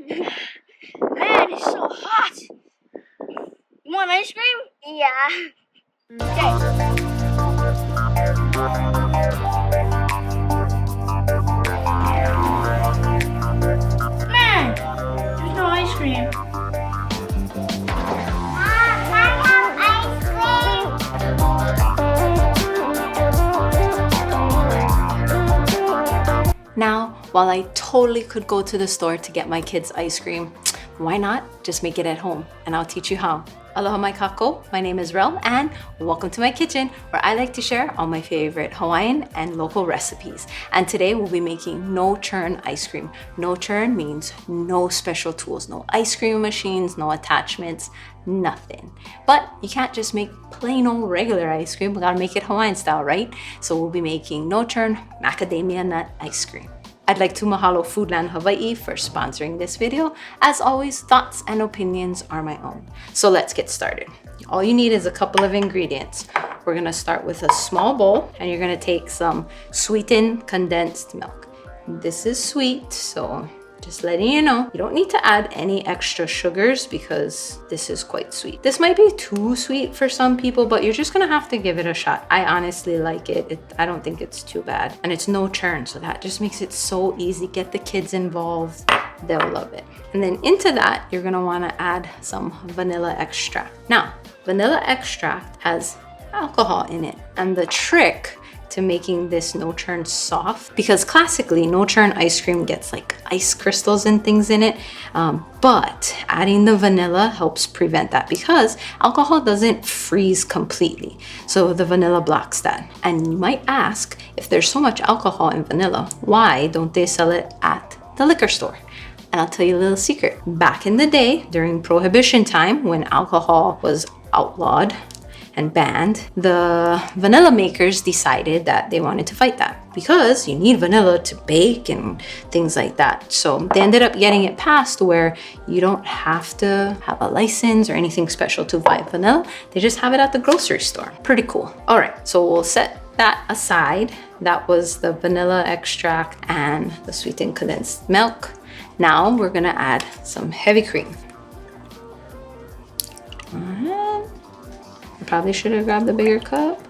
Man, it's so hot. You want ice cream? Yeah. Okay. Man, there's no ice cream. Now, while I totally could go to the store to get my kids ice cream, why not just make it at home? And I'll teach you how. Aloha mai kako, my name is Relle and welcome to my kitchen where I like to share all my favorite Hawaiian and local recipes. And today we'll be making no churn ice cream. No churn means no special tools, no ice cream machines, no attachments, nothing. But you can't just make plain old regular ice cream, we gotta make it Hawaiian style, right? So we'll be making no churn macadamia nut ice cream. I'd like to mahalo Foodland Hawaii for sponsoring this video. As always, thoughts and opinions are my own. So let's get started. All you need is a couple of ingredients. We're gonna start with a small bowl and you're gonna take some sweetened condensed milk. This is sweet, so just letting you know, you don't need to add any extra sugars because this is quite sweet. This might be too sweet for some people, but you're just gonna have to give it a shot. I honestly like it. I don't think it's too bad. And it's no churn, so that just makes it so easy. Get the kids involved, they'll love it. And then into that, you're gonna wanna add some vanilla extract. Now, vanilla extract has alcohol in it, and the trick to making this no churn soft, because classically no churn ice cream gets like ice crystals and things in it, but adding the vanilla helps prevent that because alcohol doesn't freeze completely, so the vanilla blocks that. And you might ask, if there's so much alcohol in vanilla, why don't they sell it at the liquor store? And I'll tell you a little secret. Back in the day, during Prohibition time, when alcohol was outlawed and banned, the vanilla makers decided that they wanted to fight that because you need vanilla to bake and things like that. So they ended up getting it passed where you don't have to have a license or anything special to buy vanilla. They just have it at the grocery store. Pretty cool. All right, so we'll set that aside. That was the vanilla extract and the sweetened condensed milk. Now we're gonna add some heavy cream. Probably should have grabbed the bigger cup.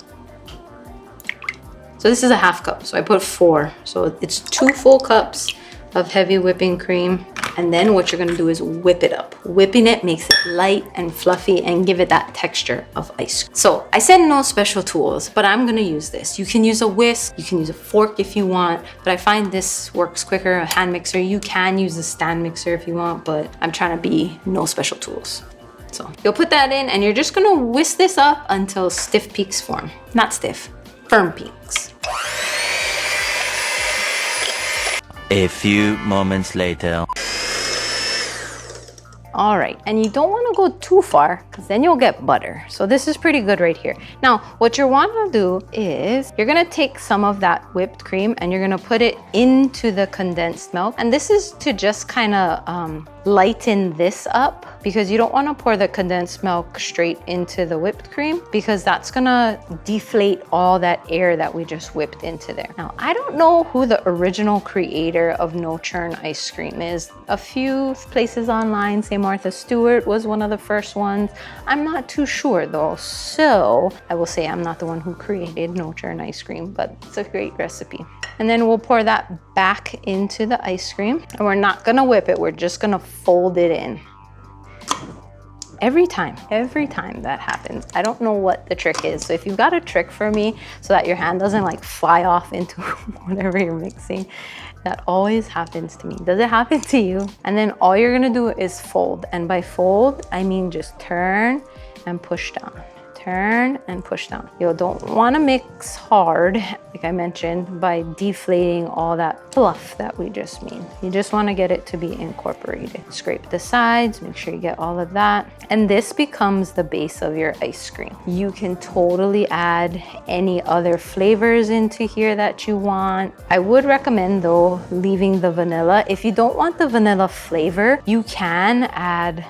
So this is a half cup, so I put 4. So it's 2 full cups of heavy whipping cream. And then what you're gonna do is whip it up. Whipping it makes it light and fluffy and give it that texture of ice cream. So I said no special tools, but I'm gonna use this. You can use a whisk, you can use a fork if you want, but I find this works quicker, a hand mixer. You can use a stand mixer if you want, but I'm trying to be no special tools. So you'll put that in and you're just gonna whisk this up until stiff peaks form. Not stiff, firm peaks. A few moments later. All right, and you don't wanna go too far because then you'll get butter. So this is pretty good right here. Now, what you wanna do is you're gonna take some of that whipped cream and you're gonna put it into the condensed milk. And this is to just kinda lighten this up because you don't wanna pour the condensed milk straight into the whipped cream because that's gonna deflate all that air that we just whipped into there. Now, I don't know who the original creator of no churn ice cream is. A few places online say Martha Stewart was one of the first ones. I'm not too sure though, so I will say I'm not the one who created no churn ice cream, but it's a great recipe. And then we'll pour that back into the ice cream and we're not gonna whip it, we're just gonna fold it in. Every time that happens. I don't know what the trick is. So if you've got a trick for me so that your hand doesn't like fly off into whatever you're mixing, that always happens to me. Does it happen to you? And then all you're gonna do is fold. And by fold, I mean just turn and push down. Turn and push down. You don't want to mix hard, like I mentioned, by deflating all that fluff that we just made. You just want to get it to be incorporated. Scrape the sides, make sure you get all of that. And this becomes the base of your ice cream. You can totally add any other flavors into here that you want. I would recommend though, leaving the vanilla. If you don't want the vanilla flavor, you can add,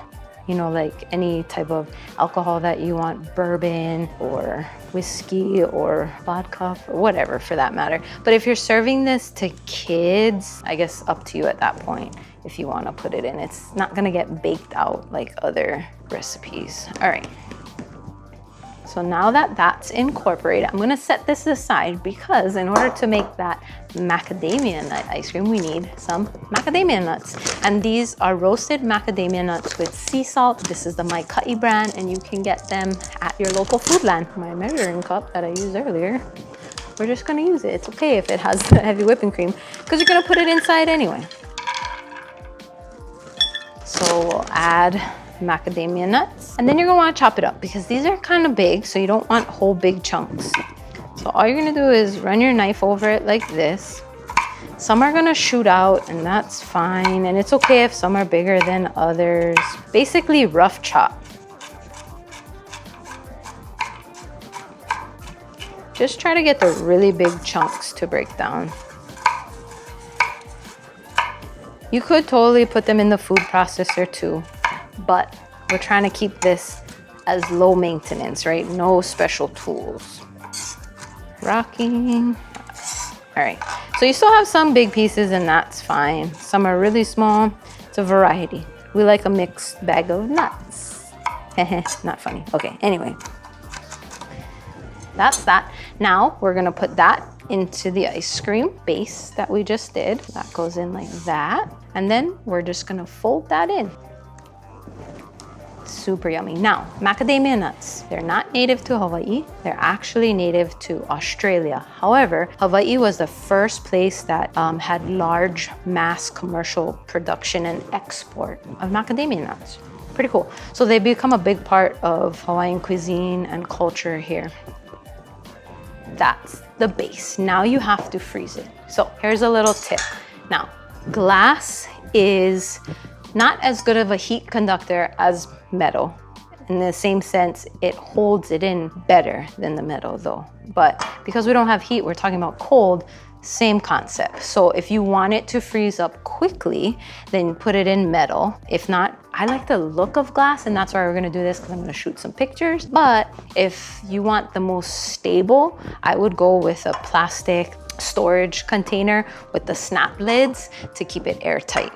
you know, like any type of alcohol that you want, bourbon or whiskey or vodka or whatever for that matter. But if you're serving this to kids, I guess up to you at that point. if you want to put it in. It's not gonna get baked out like other recipes. All right. So now that that's incorporated, I'm gonna set this aside because in order to make that macadamia nut ice cream, we need some macadamia nuts. And these are roasted macadamia nuts with sea salt. This is the Maika'i brand, and you can get them at your local Foodland. My measuring cup that I used earlier, we're just gonna use it. It's okay if it has the heavy whipping cream because you're gonna put it inside anyway. So we'll add macadamia nuts, and then you're gonna want to chop it up because these are kind of big, so you don't want whole big chunks. So all you're gonna do is run your knife over it like this. Some are gonna shoot out, and that's fine, and it's okay if some are bigger than others. Basically rough chop. Just try to get the really big chunks to break down. You could totally put them in the food processor too, but we're trying to keep this as low maintenance, right? No special tools. Rocking. All right, so you still have some big pieces, and that's fine. Some are really small. It's a variety. We like a mixed bag of nuts. Not funny. Okay, anyway. That's that. Now we're gonna put that into the ice cream base that we just did. That goes in like that. And then we're just gonna fold that in. Super yummy. Now, macadamia nuts, they're not native to Hawaii. They're actually native to Australia. However, Hawaii was the first place that had large mass commercial production and export of macadamia nuts. Pretty cool. So they become a big part of Hawaiian cuisine and culture here. That's the base. Now you have to freeze it. So here's a little tip. Now, glass is not as good of a heat conductor as metal. In the same sense, it holds it in better than the metal though. But because we don't have heat, we're talking about cold, same concept. So if you want it to freeze up quickly, then put it in metal. If not, I like the look of glass, and that's why we're gonna do this, because I'm gonna shoot some pictures. But if you want the most stable, I would go with a plastic storage container with the snap lids to keep it airtight.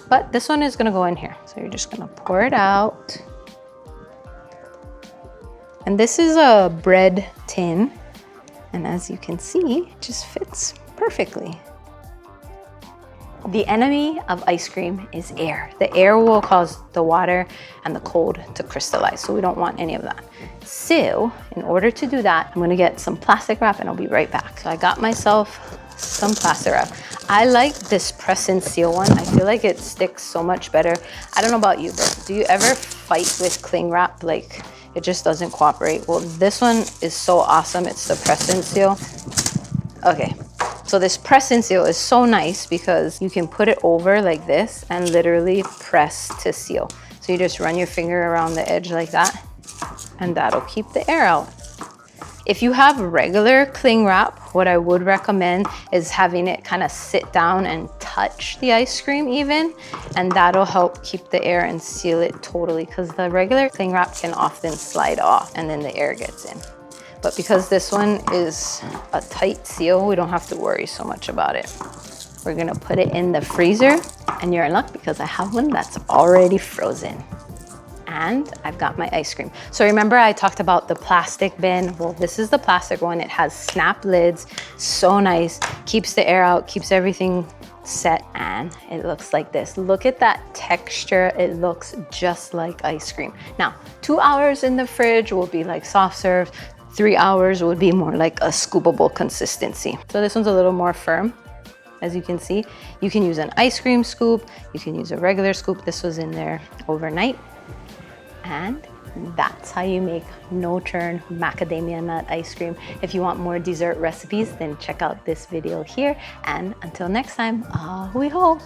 But this one is gonna go in here. So you're just gonna pour it out. And this is a bread tin. And as you can see, it just fits perfectly. The enemy of ice cream is air. The air will cause the water and the cold to crystallize, so we don't want any of that. So, in order to do that, I'm gonna get some plastic wrap and I'll be right back. So I got myself some plastic wrap. I like this press and seal one. I feel like it sticks so much better. I don't know about you, but do you ever fight with cling wrap? Like, it just doesn't cooperate. Well, this one is so awesome. It's the press and seal. Okay, so this press and seal is so nice because you can put it over like this and literally press to seal. So you just run your finger around the edge like that, and that'll keep the air out. If you have regular cling wrap, what I would recommend is having it kind of sit down and touch the ice cream even, and that'll help keep the air and seal it totally, because the regular cling wrap can often slide off and then the air gets in. But because this one is a tight seal, we don't have to worry so much about it. We're gonna put it in the freezer, and you're in luck because I have one that's already frozen. And I've got my ice cream. So remember I talked about the plastic bin? Well, this is the plastic one. It has snap lids, so nice. Keeps the air out, keeps everything set, and it looks like this. Look at that texture. It looks just like ice cream. Now, 2 hours in the fridge will be like soft serve. 3 hours would be more like a scoopable consistency. So this one's a little more firm. As you can see, you can use an ice cream scoop. You can use a regular scoop. This was in there overnight. And that's how you make no-churn macadamia nut ice cream. If you want more dessert recipes, then check out this video here. And until next time, ahui ho!